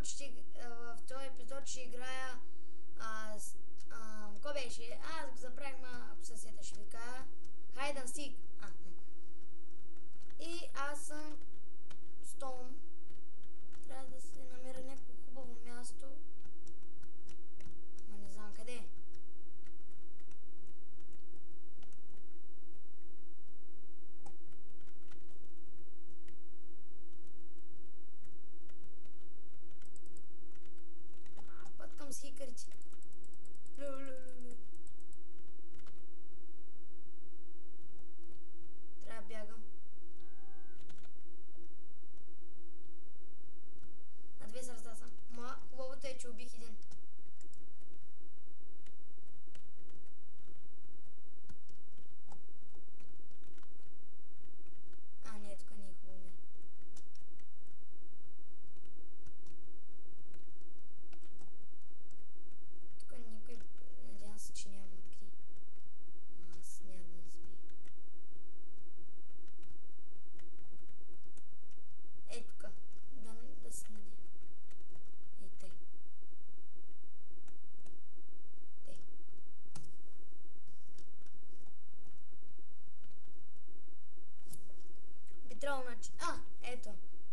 в този епизод ще играя кой беше? Аз го забравих, ако се сета ще ви кажа. Hide and Seek. И аз съм Stone. Трябва да се намеря някакво хубаво място. Ма не знам къде е. Път към сикърите. Трябва да бягам. На две сърца съм. Хубавото е, че убих един. Не, тук не е хубаво ме. Тук никой, надявам се, че няма откри. Аз няма да избия. Тук. Да се надя. Тъй. Би трябвало ето.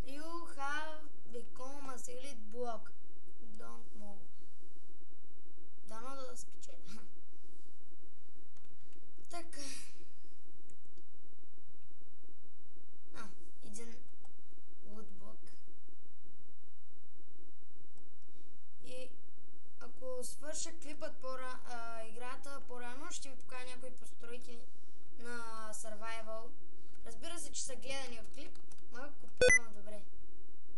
You have become a solid block. Don't move. Дано да спечеля. Така. Един woodblock. И ако свърша клипът играта по-рано, ще ви покажа някои постройки на Survival. Разбира се, че са гледани от клип, копирам добре.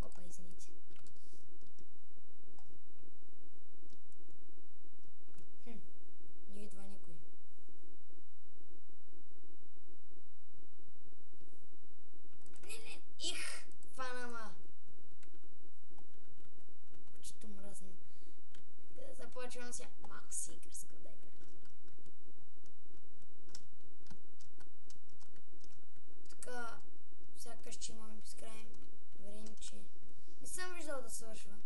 Опа, извините. Не идва никой. Не, фанама. Очето мръсна. Започвам сега малко сикърска да игра. Така, сякаш че имаме безкрайно време, че не съм виждал да свършва.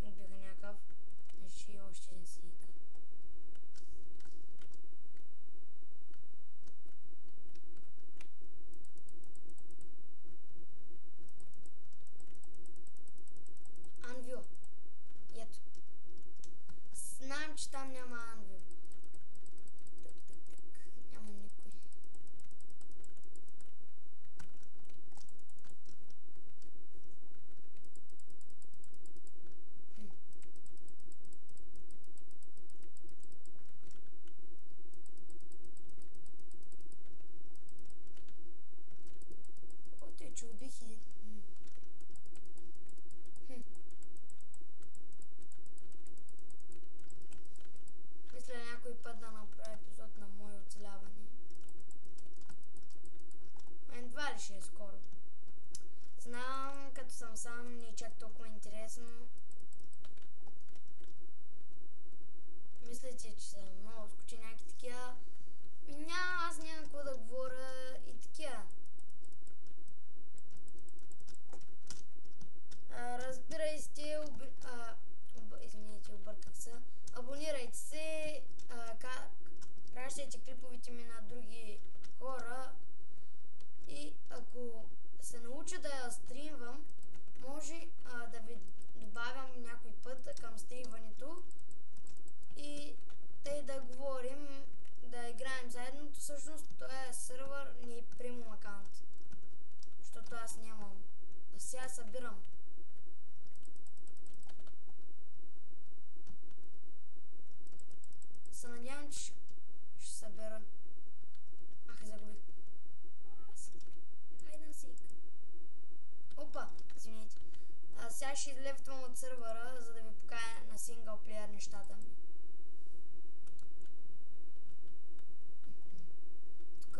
Убиха някакъв. Значи още един сикър. Анвил. Ето. Знам, че там няма анвил. Няма никой. Ото е, че убих един. Мисля някой път да направя епизод на мое оцеляване. Едва ли ще е скоро. Знам, като съм сам, не е чак толкова интересно. Мислите, че са много скученяки такива. Аз няма какво да говоря и такива. Разбирайте, извинете, обърках се. Абонирайте се, пращайте клиповете ми на други хора и ако се науча да я стримвам, може да ви добавям някой път към стримването и да говорим, да играем заедно. Всъщност този сървър не е премиум акаунт, защото аз нямам. Сега събирам. Се надявам, че ще събера. Загубих. Hide and Seek. Опа, извинете. Сега ще излефтвам от сървъра, за да ви покажа на синглплеер нещата ми. Тук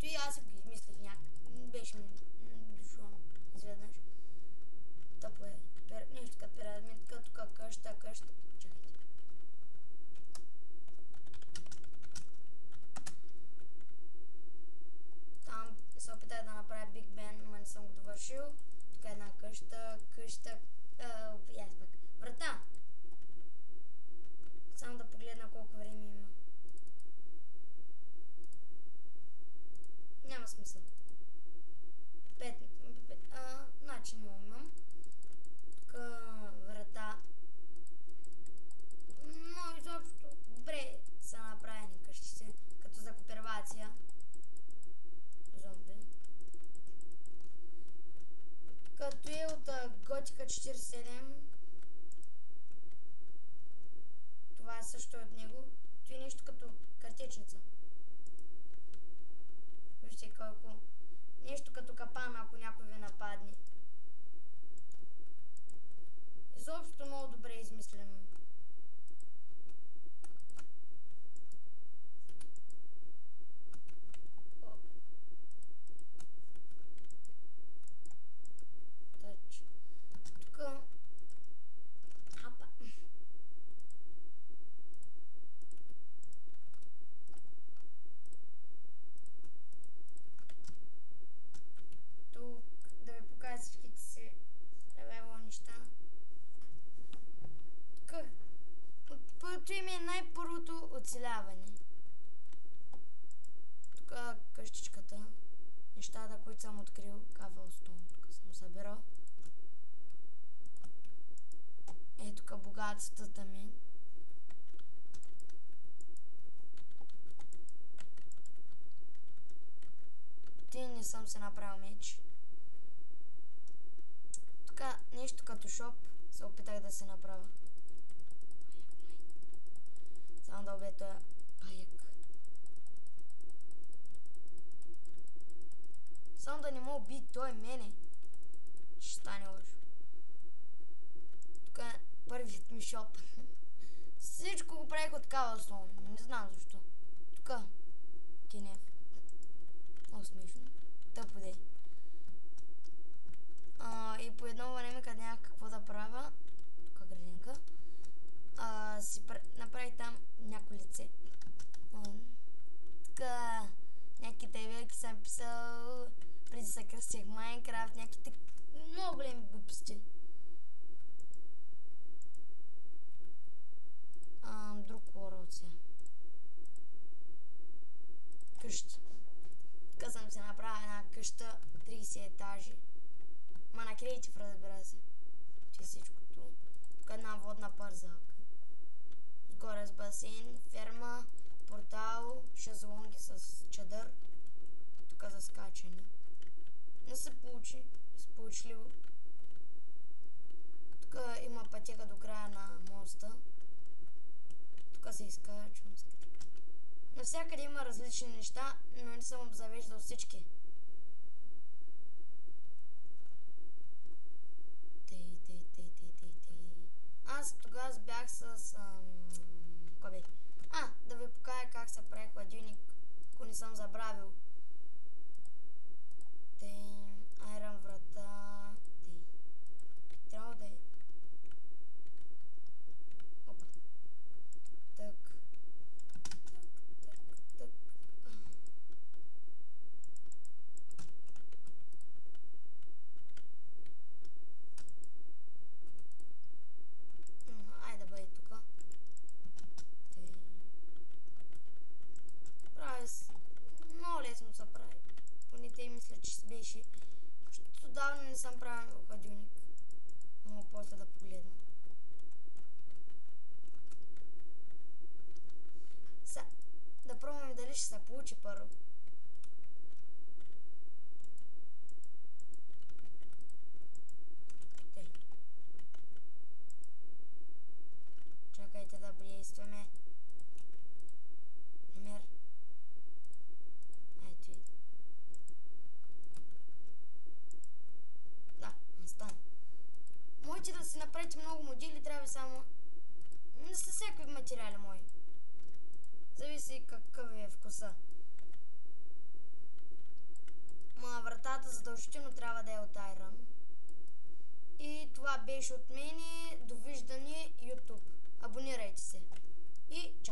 и аз ги измислих беше ми дошло изведнъж. Тъпо е. Нещо като пирамидка, тук къща. Чакайте. Там се опитах да направя Big Ben, но не съм го довършил. Тук е една къща, и аз пак. Врата! Само да погледна колко време има. Няма смисъл. 5. Значи много имам. Тук врата. Но изобщо добре са направени къщите, като за консервация. Зомби. Като е от Готика 47. Това също е от него. Това е нещо като картечница. Вижте колко. Нещо като капан, ако някой ви нападне. Изобщо много добре измислено. Тач. Тук. Хапа. Тук да ви покажа всичките си левел неща. Първото име е най-първото оцеляване. Тук къщичката. Нещата, които съм открил. Кавелстон. Тук съм събирал. Е, тук богатствата ми. Ти не съм се направил меч. Тук нещо като шоп се опитах да се направя. Само да убия този паяк. Само да не мога уби той мене. Ще стане лошо. Тук е първият ми шоп. Всичко го правих от кавелстон. Не знам защо. Тук. Кенев. Много смешно. Тъпо де. И по едно време, къде нямах какво да правя, тук градинка, си направих там някакво лице. Тук някакви тайвелки съм писал, преди се кръстих Майнкрафт, някакви много големи глупости. Друг хорот сега. Къщи. Тук съм си направил една къща, 30 етажи. Ма на креатив, разбира се. Че всичкото. Тук една водна пързалка. Горе с басейн, ферма, портал, шезлонги с чадър. Тук за скачане. Не се получи. Сполучливо. Тук има пътека до края на моста. Тук се изкачвам. Навсякъде има различни неща, но не съм обзавеждал всички. Аз тогава бях с... Кой бе? Да ви покажа как се прави хладилник, ако не съм забравил. Айрон врата... Трябва да е... Опа. Так. Айде да бъде тук. Прави се. Много лесно се прави. Поне те мисля, че се беше. Защото давно не съм правил хладилник. Мога после да погледна. Да пробваме дали ще се получи първо. Чакайте да действаме. Пример. Ето и. Да, не стане. Можете да си направите много модели, трябва само... Не са всякакви материали мои. Зависи какъв е вкуса. Ма вратата задължително трябва да е от айрон. И това беше от мене. Довиждане YouTube. Абонирайте се. И чао!